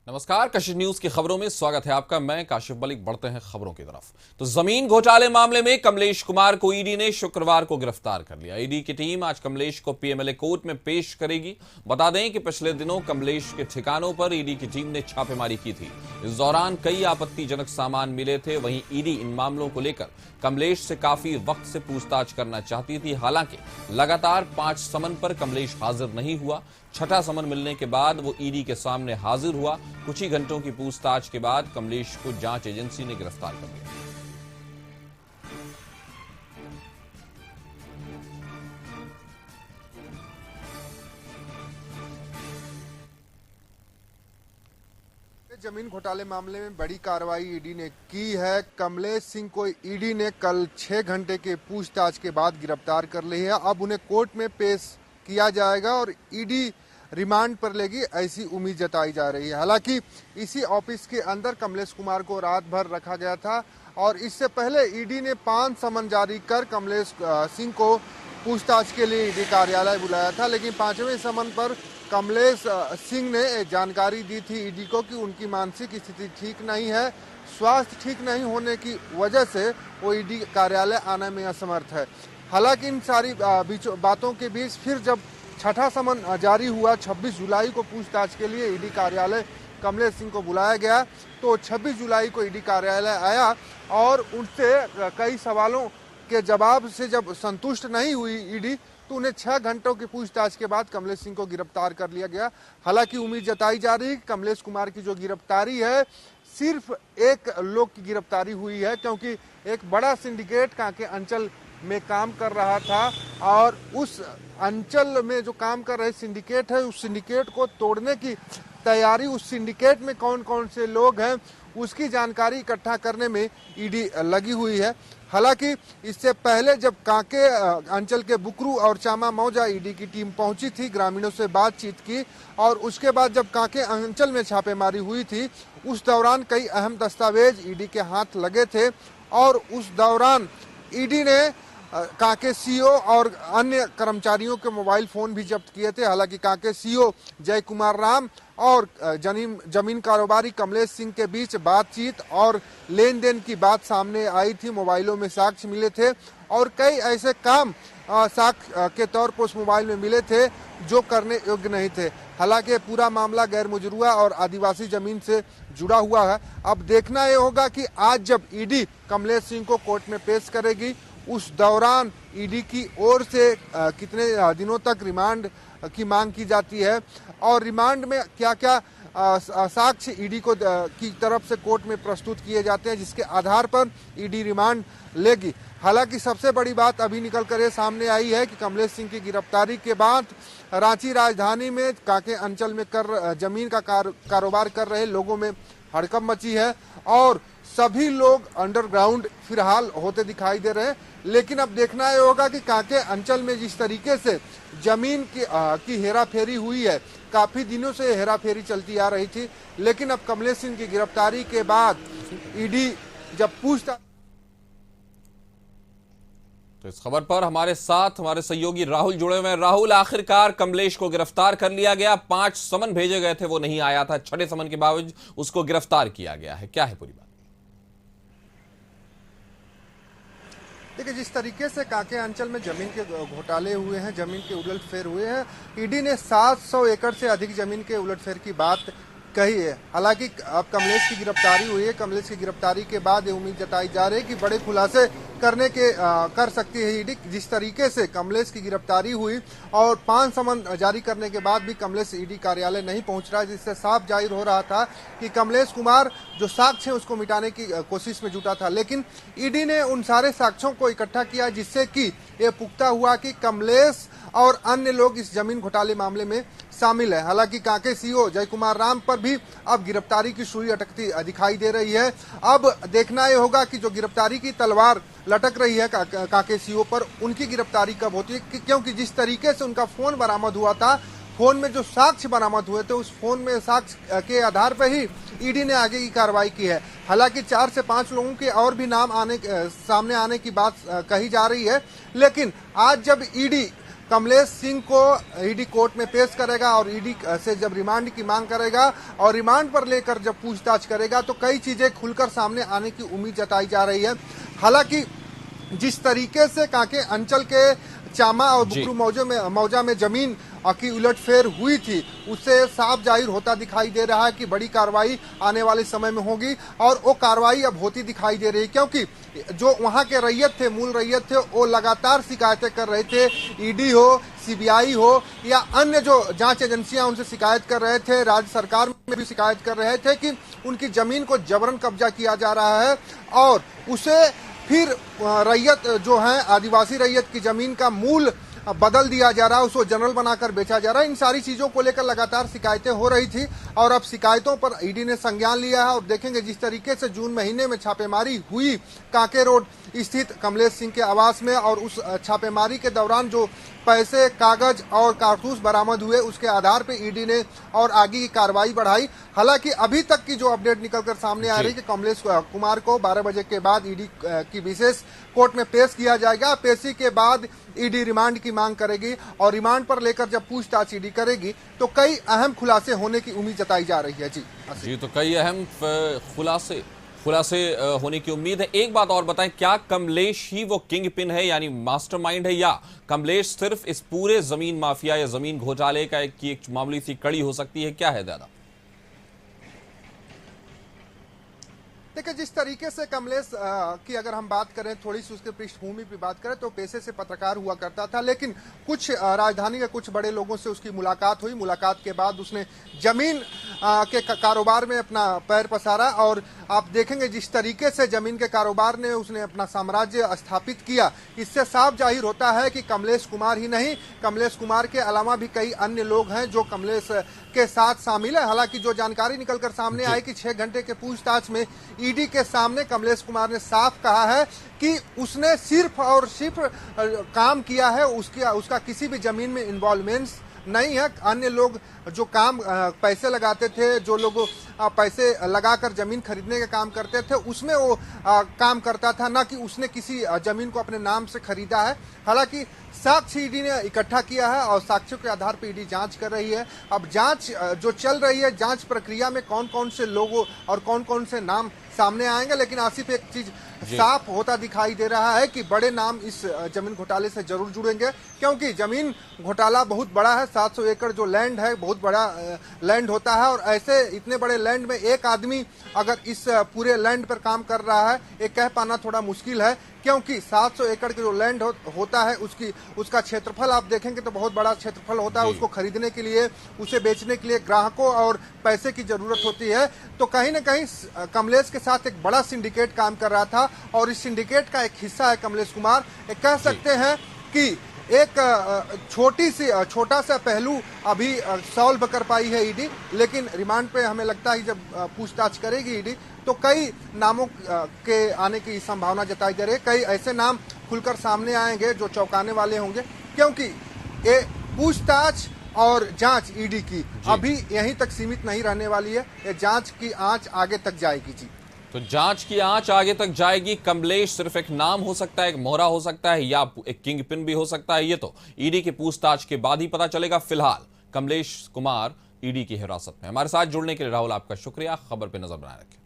नमस्कार, कशिश न्यूज की खबरों में स्वागत है आपका। मैं काशिफ मलिक। बढ़ते हैं खबरों की तरफ। तो जमीन घोटाले मामले में कमलेश कुमार को ईडी ने शुक्रवार को गिरफ्तार कर लिया। ईडी की टीम आज कमलेश को पीएमएलए कोर्ट में पेश करेगी। बता दें कि पिछले दिनों कमलेश के ठिकानों पर ईडी की टीम ने छापेमारी की थी। इस दौरान कई आपत्तिजनक सामान मिले थे। वहीं ईडी इन मामलों को लेकर कमलेश से काफी वक्त से पूछताछ करना चाहती थी। हालांकि लगातार 5 समन पर कमलेश हाजिर नहीं हुआ। छठा समन मिलने के बाद वो ईडी के सामने हाजिर हुआ। कुछ ही घंटों की पूछताछ के बाद कमलेश को जांच एजेंसी ने गिरफ्तार कर लिया। जमीन घोटाले मामले में बड़ी कार्रवाई ईडी ने की है। कमलेश सिंह को ईडी ने कल 6 घंटे के पूछताछ के बाद गिरफ्तार कर ली है। अब उन्हें कोर्ट में पेश किया जाएगा और ईडी रिमांड पर लेगी, ऐसी उम्मीद जताई जा रही है। हालांकि इसी ऑफिस के अंदर कमलेश कुमार को रात भर रखा गया था और इससे पहले ईडी ने 5 समन जारी कर कमलेश सिंह को पूछताछ के लिए ईडी कार्यालय बुलाया था। लेकिन 5वें समन पर कमलेश सिंह ने जानकारी दी थी ईडी को कि उनकी मानसिक स्थिति ठीक नहीं है। स्वास्थ्य ठीक नहीं होने की वजह से वो ईडी कार्यालय आने में असमर्थ है। हालांकि इन सारी बातों के बीच फिर जब छठा समन जारी हुआ 26 जुलाई को पूछताछ के लिए ईडी कार्यालय कमलेश सिंह को बुलाया गया, तो 26 जुलाई को ईडी कार्यालय आया और उनसे कई सवालों के जवाब से जब संतुष्ट नहीं हुई ईडी, तो उन्हें 6 घंटों की पूछताछ के बाद कमलेश सिंह को गिरफ्तार कर लिया गया। हालांकि उम्मीद जताई जा रही है कि कमलेश कुमार की जो गिरफ्तारी है सिर्फ एक लोग की गिरफ्तारी हुई है, क्योंकि एक बड़ा सिंडिकेट कांके अंचल में काम कर रहा था और उस अंचल में जो काम कर रहे सिंडिकेट है, उस सिंडिकेट को तोड़ने की तैयारी, उस सिंडिकेट में कौन कौन से लोग हैं उसकी जानकारी इकट्ठा करने में ईडी लगी हुई है। हालांकि इससे पहले जब कांके अंचल के बुकरू और चामा मौजा ईडी की टीम पहुंची थी, ग्रामीणों से बातचीत की और उसके बाद जब कांके अंचल में छापेमारी हुई थी, उस दौरान कई अहम दस्तावेज ईडी के हाथ लगे थे और उस दौरान ईडी ने कांके सीओ और अन्य कर्मचारियों के मोबाइल फोन भी जब्त किए थे। हालांकि कांके सीओ जय कुमार राम और जमीन कारोबारी कमलेश सिंह के बीच बातचीत और लेन देन की बात सामने आई थी। मोबाइलों में साक्ष्य मिले थे और कई ऐसे काम साक्ष्य के तौर पर उस मोबाइल में मिले थे जो करने योग्य नहीं थे। हालांकि पूरा मामला गैर मुजरुआ और आदिवासी जमीन से जुड़ा हुआ है। अब देखना ये होगा कि आज जब ईडी कमलेश सिंह को कोर्ट में पेश करेगी, उस दौरान ईडी की ओर से कितने दिनों तक रिमांड की मांग की जाती है और रिमांड में क्या क्या साक्ष्य ईडी को की तरफ से कोर्ट में प्रस्तुत किए जाते हैं, जिसके आधार पर ईडी रिमांड लेगी। हालांकि सबसे बड़ी बात अभी निकल कर ये सामने आई है कि कमलेश सिंह की गिरफ्तारी के बाद रांची राजधानी में कांके अंचल में जमीन का कारोबार कर रहे लोगों में हड़कंप मची है और सभी लोग अंडरग्राउंड फिलहाल होते दिखाई दे रहे हैं। लेकिन अब देखना यह होगा कि कांके अंचल में जिस तरीके से जमीन की हेराफेरी हुई है, काफी दिनों से हेराफेरी चलती आ रही थी, लेकिन अब कमलेश सिंह की गिरफ्तारी के बाद ईडी जब पूछताछ। तो इस खबर पर हमारे साथ हमारे सहयोगी राहुल जुड़े हुए हैं। राहुल, आखिरकार कमलेश को गिरफ्तार कर लिया गया। 5 समन भेजे गए थे, वो नहीं आया था। छठे समन के बावजूद उसको गिरफ्तार किया गया है। क्या है पूरी बात? देखिए, जिस तरीके से कांके अंचल में जमीन के घोटाले हुए हैं, जमीन के उलटफेर हुए हैं, ईडी ने 700 एकड़ से अधिक जमीन के उलटफेर की बात कही है। हालांकि अब कमलेश की गिरफ्तारी हुई है। कमलेश की गिरफ्तारी के बाद ये उम्मीद जताई जा रही है कि बड़े खुलासे कर सकती है ईडी। जिस तरीके से कमलेश की गिरफ्तारी हुई और 5 समन जारी करने के बाद भी कमलेश ईडी कार्यालय नहीं पहुंच रहा है, जिससे साफ जाहिर हो रहा था कि कमलेश कुमार जो साक्ष्य है उसको मिटाने की कोशिश में जुटा था। लेकिन ईडी ने उन सारे साक्ष्यों को इकट्ठा किया जिससे कि ये पुख्ता हुआ कि कमलेश और अन्य लोग इस जमीन घोटाले मामले में शामिल है। हालांकि कांके सीओ जय कुमार राम पर भी अब गिरफ्तारी की सुई अटकती दिखाई दे रही है। अब देखना यह होगा कि जो गिरफ्तारी की तलवार लटक रही है कांके सीओ पर, उनकी गिरफ्तारी कब होती है, क्योंकि जिस तरीके से उनका फोन बरामद हुआ था, फोन में जो साक्ष्य बरामद हुए थे, उस फोन में साक्ष्य के आधार पर ही ईडी ने आगे की कार्रवाई की है। हालांकि 4 से 5 लोगों के और भी नाम सामने आने की बात कही जा रही है, लेकिन आज जब ईडी कमलेश सिंह को ईडी कोर्ट में पेश करेगा और ईडी से जब रिमांड की मांग करेगा और रिमांड पर लेकर जब पूछताछ करेगा तो कई चीजें खुलकर सामने आने की उम्मीद जताई जा रही है। हालांकि जिस तरीके से कांके अंचल के चामा और बुकरू मौजा में जमीन की उलटफेर हुई थी, उससे साफ जाहिर होता दिखाई दे रहा है कि बड़ी कार्रवाई आने वाले समय में होगी और वो कार्रवाई अब होती दिखाई दे रही है, क्योंकि जो वहां के रैयत थे, मूल रैयत थे, वो लगातार शिकायतें कर रहे थे। ईडी हो, सीबीआई हो या अन्य जो जांच एजेंसियां उनसे शिकायत कर रहे थे, राज्य सरकार में भी शिकायत कर रहे थे कि उनकी जमीन को जबरन कब्जा किया जा रहा है और उसे फिर रैयत जो है आदिवासी रैयत की जमीन का मूल बदल दिया जा रहा है, उसको जनरल बनाकर बेचा जा रहा है। इन सारी चीजों को लेकर लगातार शिकायतें हो रही थी और अब शिकायतों पर ईडी ने संज्ञान लिया है और देखेंगे जिस तरीके से जून महीने में छापेमारी हुई कांके रोड स्थित कमलेश सिंह के आवास में और उस छापेमारी के दौरान जो पैसे, कागज और कारतूस बरामद हुए, उसके आधार पर ईडी ने और आगे की कार्रवाई बढ़ाई। हालांकि अभी तक की जो अपडेट निकलकर सामने आ रही है कि कमलेश कुमार को 12 बजे के बाद ईडी की विशेष कोर्ट में पेश किया जाएगा। पेशी के बाद ईडी रिमांड की मांग करेगी और रिमांड पर लेकर जब पूछताछ ईडी करेगी तो कई अहम खुलासे होने की उम्मीद जताई जा रही है। जी तो कई अहम खुलासे होने की उम्मीद है। एक बात और बताएं, क्या कमलेश ही वो किंग पिन है यानी मास्टरमाइंड है, या कमलेश सिर्फ इस पूरे जमीन माफिया या जमीन घोटाले का एक मामूली सी कड़ी हो सकती है? क्या है ज्यादा? देखिए, जिस तरीके से कमलेश की अगर हम बात करें, थोड़ी सी उसके पृष्ठभूमि की बात करें तो पेशे से पत्रकार हुआ करता था, लेकिन कुछ राजधानी के कुछ बड़े लोगों से उसकी मुलाकात हुई। मुलाकात के बाद उसने जमीन के कारोबार में अपना पैर पसारा और आप देखेंगे जिस तरीके से जमीन के कारोबार ने उसने अपना साम्राज्य स्थापित किया, इससे साफ जाहिर होता है कि कमलेश कुमार ही नहीं, कमलेश कुमार के अलावा भी कई अन्य लोग हैं जो कमलेश के साथ शामिल है। हालांकि जो जानकारी निकलकर सामने आई कि 6 घंटे के पूछताछ में ईडी के सामने कमलेश कुमार ने साफ कहा है कि उसने सिर्फ और सिर्फ काम किया है, उसका किसी भी जमीन में इन्वॉल्वमेंट नहीं है। अन्य लोग जो काम पैसे लगाते थे, जो लोग पैसे लगाकर जमीन खरीदने का काम करते थे, उसमें वो काम करता था, ना कि उसने किसी जमीन को अपने नाम से खरीदा है। हालांकि साक्ष्य ईडी ने इकट्ठा किया है और साक्ष्यों के आधार पर ईडी जांच कर रही है। अब जांच जो चल रही है, जांच प्रक्रिया में कौन कौन से लोगों और कौन कौन से नाम सामने आएंगे, लेकिन आसिफ एक चीज साफ होता दिखाई दे रहा है कि बड़े नाम इस जमीन घोटाले से जरूर जुड़ेंगे, क्योंकि जमीन घोटाला बहुत बड़ा है। 700 एकड़ जो लैंड है बहुत बड़ा लैंड होता है और ऐसे इतने बड़े लैंड में एक आदमी अगर इस पूरे लैंड पर काम कर रहा है, ये कह पाना थोड़ा मुश्किल है, क्योंकि 700 एकड़ के जो लैंड होता है उसका क्षेत्रफल आप देखेंगे तो बहुत बड़ा क्षेत्रफल होता है। उसको खरीदने के लिए, उसे बेचने के लिए ग्राहकों और पैसे की जरूरत होती है। तो कहीं ना कहीं कमलेश के साथ एक बड़ा सिंडिकेट काम कर रहा था और इस सिंडिकेट का एक हिस्सा है कमलेश कुमार। कह सकते हैं कि एक छोटा सा पहलू अभी सॉल्व कर पाई है ईडी, लेकिन रिमांड पे हमें लगता है जब पूछताछ करेगी ईडी तो कई नामों के आने की संभावना जताई जा रही है। कई ऐसे नाम खुलकर सामने आएंगे जो चौंकाने वाले होंगे, क्योंकि ये पूछताछ और जांच ईडी की अभी यहीं तक सीमित नहीं रहने वाली है। ये जांच की आंच आगे तक जाएगी। जी तो जांच की आंच आगे तक जाएगी। कमलेश सिर्फ एक नाम हो सकता है, एक मोहरा हो सकता है, या एक किंग पिन भी हो सकता है। ये तो ईडी की पूछताछ के बाद ही पता चलेगा। फिलहाल कमलेश कुमार ईडी की हिरासत में। हमारे साथ जुड़ने के लिए राहुल आपका शुक्रिया। खबर पे नजर बनाए रखें।